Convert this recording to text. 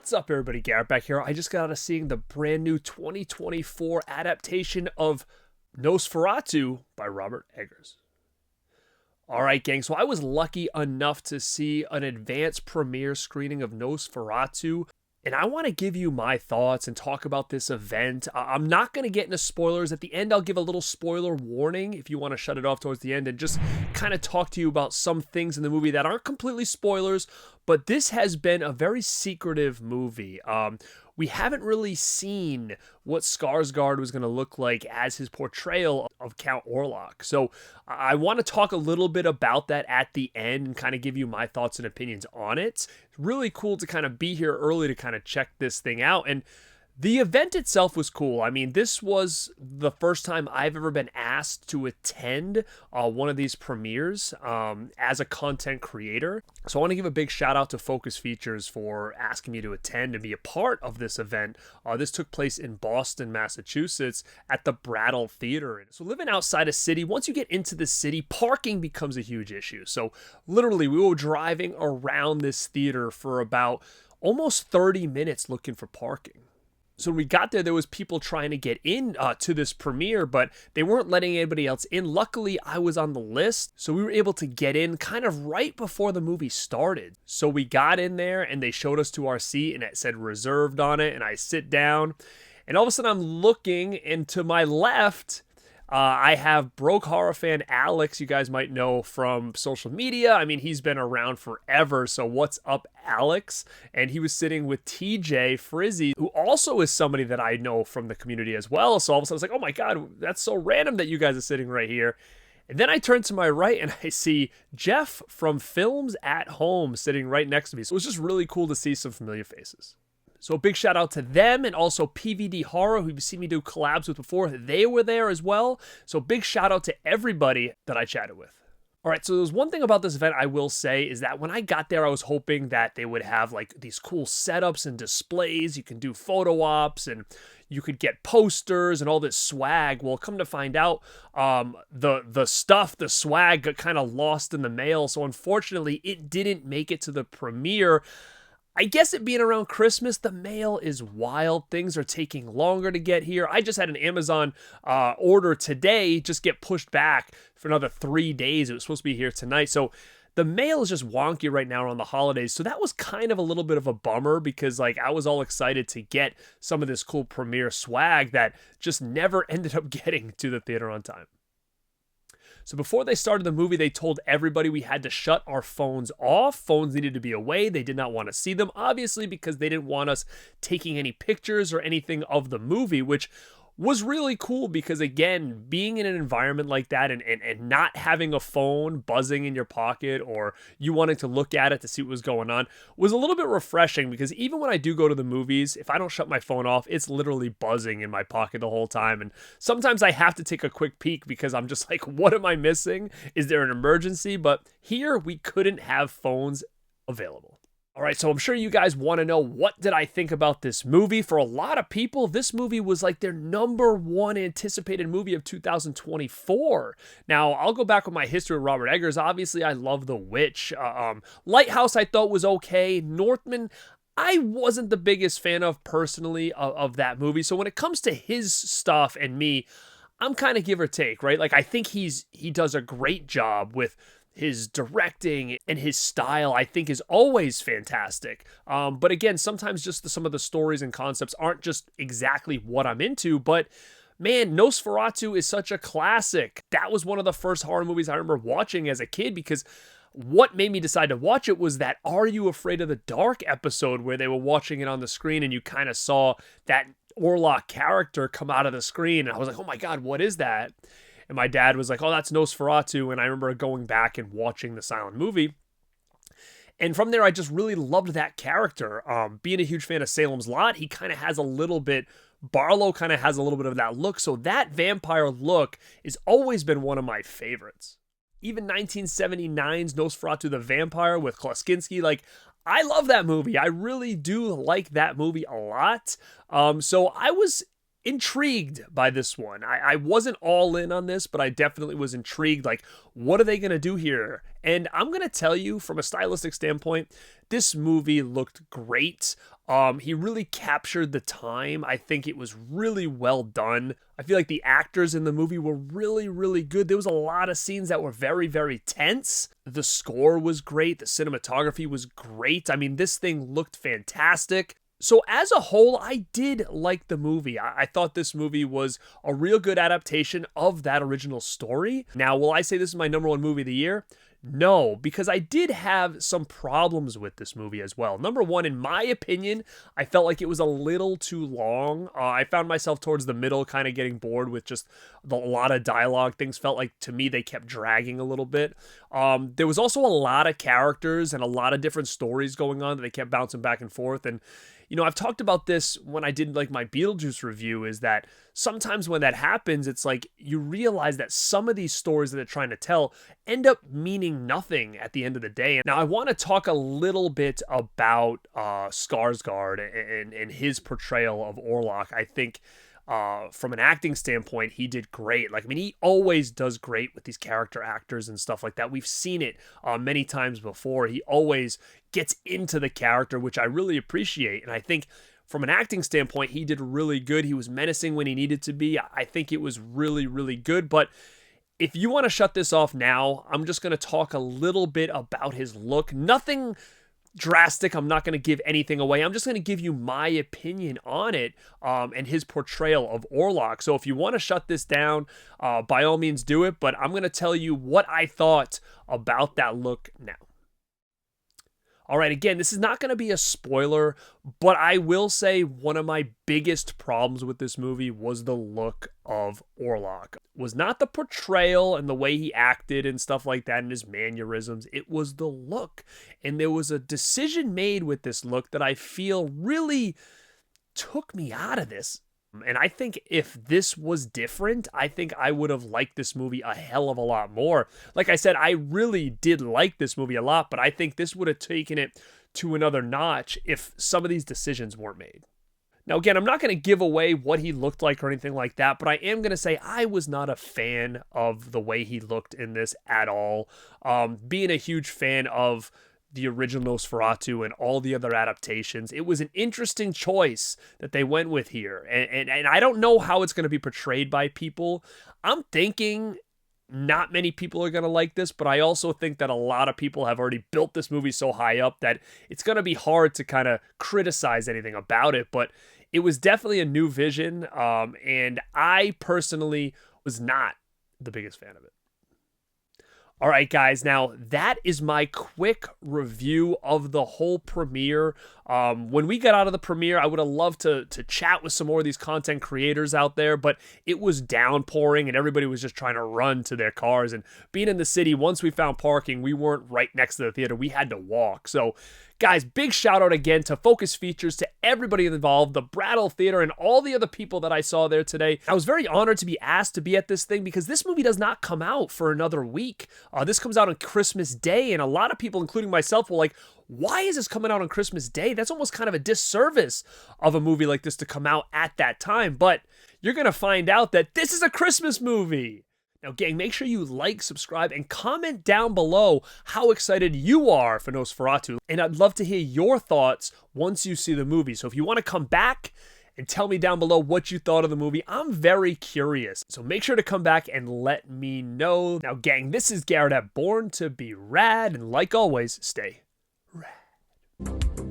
What's up, everybody? Garrett back here. I just got out of seeing the brand new 2024 adaptation of Nosferatu by Robert Eggers. Alright, gang, so I was lucky enough to see an advanced premiere screening of Nosferatu, and I want to give you my thoughts and talk about this event. I'm not going to get into spoilers. At the end, I'll give a little spoiler warning if you want to shut it off towards the end and just kind of talk to you about some things in the movie that aren't completely spoilers, but this has been a very secretive movie. We haven't really seen what Scarsgard was going to look like as his portrayal of Count Orlok. So I want to talk a little bit about that at the end and kind of give you my thoughts and opinions on it. It's really cool to kind of be here early to kind of check this thing out. And the event itself was cool. I mean, this was the first time I've ever been asked to attend one of these premieres as a content creator. So I want to give a big shout out to Focus Features for asking me to attend and be a part of this event. This took place in Boston, Massachusetts at the Brattle Theater. So living outside a city, once you get into the city, parking becomes a huge issue. So literally we were driving around this theater for about almost 30 minutes looking for parking. So when we got there was people trying to get in to this premiere, but they weren't letting anybody else in. Luckily, I was on the list, so we were able to get in kind of right before the movie started. So we got in there, and they showed us to our seat, and it said reserved on it, and I sit down, and all of a sudden I'm looking, and to my left, I have broke horror fan Alex, you guys might know from social media. I mean, he's been around forever, so what's up, Alex? And he was sitting with TJ Frizzy, who also is somebody that I know from the community as well. So all of a sudden I was like, oh my god, that's so random that you guys are sitting right here. And then I turn to my right and I see Jeff from Films at Home sitting right next to me. So it was just really cool to see some familiar faces. So a big shout out to them, and also PVD Horror, who you've seen me do collabs with before. They were there as well. So big shout out to everybody that I chatted with. All right, so there's one thing about this event I will say is that when I got there, I was hoping that they would have like these cool setups and displays. You can do photo ops and you could get posters and all this swag. Well, come to find out, the swag got kind of lost in the mail. So unfortunately, it didn't make it to the premiere. I guess it being around Christmas, the mail is wild. Things are taking longer to get here. I just had an Amazon order today just get pushed back for another 3 days. It was supposed to be here tonight. So the mail is just wonky right now around the holidays. So that was kind of a little bit of a bummer because like I was all excited to get some of this cool premiere swag that just never ended up getting to the theater on time. So before they started the movie, they told everybody we had to shut our phones off. Phones needed to be away. They did not want to see them, obviously, because they didn't want us taking any pictures or anything of the movie, which was really cool because, again, being in an environment like that and not having a phone buzzing in your pocket or you wanting to look at it to see what was going on was a little bit refreshing because even when I do go to the movies, if I don't shut my phone off, it's literally buzzing in my pocket the whole time. And sometimes I have to take a quick peek because I'm just like, what am I missing? Is there an emergency? But here we couldn't have phones available. All right, so I'm sure you guys want to know what did I think about this movie. For a lot of people, this movie was like their #1 anticipated movie of 2024. Now, I'll go back with my history with Robert Eggers. Obviously, I love The Witch. Lighthouse I thought was okay. Northman, I wasn't the biggest fan of personally of that movie. So when it comes to his stuff and me, I'm kind of give or take, right? Like I think he does a great job with his directing and his style, I think, is always fantastic. But again, sometimes just some of the stories and concepts aren't just exactly what I'm into. But man, Nosferatu is such a classic. That was one of the first horror movies I remember watching as a kid because what made me decide to watch it was that Are You Afraid of the Dark episode where they were watching it on the screen and you kind of saw that Orlok character come out of the screen. And I was like, oh my God, what is that? And my dad was like, oh, that's Nosferatu. And I remember going back and watching the silent movie. And from there, I just really loved that character. Being a huge fan of Salem's Lot, he kind of has a little bit, Barlow kind of has a little bit of that look. So that vampire look has always been one of my favorites. Even 1979's Nosferatu the Vampire with Klosinski, like, I love that movie. I really do like that movie a lot. So I was intrigued by this one. I wasn't all in on this, but I definitely was intrigued. Like, what are they going to do here? And I'm going to tell you from a stylistic standpoint, this movie looked great. He really captured the time. I think it was really well done. I feel like the actors in the movie were really, really good. There was a lot of scenes that were very, very tense. The score was great. The cinematography was great. I mean, this thing looked fantastic. So as a whole, I did like the movie. I thought this movie was a real good adaptation of that original story. Now, will I say this is my #1 movie of the year? No, because I did have some problems with this movie as well. Number one, in my opinion, I felt like it was a little too long. I found myself towards the middle kind of getting bored with just a lot of dialogue. Things felt like, to me, they kept dragging a little bit. There was also a lot of characters and a lot of different stories going on that they kept bouncing back and forth. And you know, I've talked about this when I did like my Beetlejuice review, is that sometimes when that happens, it's like you realize that some of these stories that they're trying to tell end up meaning nothing at the end of the day. Now, I want to talk a little bit about Scarsgard and his portrayal of Orlok. I think from an acting standpoint, he did great. Like, I mean, he always does great with these character actors and stuff like that. We've seen it many times before. He always gets into the character, which I really appreciate. And I think from an acting standpoint, he did really good. He was menacing when he needed to be. I think it was really, really good. But if you want to shut this off now, I'm just going to talk a little bit about his look. Nothing drastic. I'm not going to give anything away. I'm just going to give you my opinion on it and his portrayal of Orlok. So if you want to shut this down, by all means do it. But I'm going to tell you what I thought about that look now. All right, again, this is not going to be a spoiler, but I will say one of my biggest problems with this movie was the look of Orlok. It was not the portrayal and the way he acted and stuff like that and his mannerisms. It was the look. And there was a decision made with this look that I feel really took me out of this. And I think if this was different, I think I would have liked this movie a hell of a lot more. Like I said, I really did like this movie a lot, but I think this would have taken it to another notch if some of these decisions weren't made. Now, again, I'm not going to give away what he looked like or anything like that, but I am going to say I was not a fan of the way he looked in this at all. Being a huge fan of the original Nosferatu and all the other adaptations, it was an interesting choice that they went with here. And I don't know how it's going to be portrayed by people. I'm thinking not many people are going to like this, but I also think that a lot of people have already built this movie so high up that it's going to be hard to kind of criticize anything about it. But it was definitely a new vision, and I personally was not the biggest fan of it. All right, guys, now that is my quick review of the whole premiere. When we got out of the premiere, I would have loved to chat with some more of these content creators out there, but it was downpouring and everybody was just trying to run to their cars. And being in the city, once we found parking, we weren't right next to the theater. We had to walk. So, guys, big shout out again to Focus Features, to everybody involved, the Brattle Theater, and all the other people that I saw there today. I was very honored to be asked to be at this thing because this movie does not come out for another week. This comes out on Christmas Day, and a lot of people, including myself, were like, why is this coming out on Christmas Day? That's almost kind of a disservice of a movie like this to come out at that time. But you're going to find out that this is a Christmas movie. Now, gang, make sure you like, subscribe, and comment down below how excited you are for Nosferatu. And I'd love to hear your thoughts once you see the movie. So if you want to come back and tell me down below what you thought of the movie, I'm very curious. So make sure to come back and let me know. Now, gang, this is Garrett at Born2beRad, and like always, stay rad.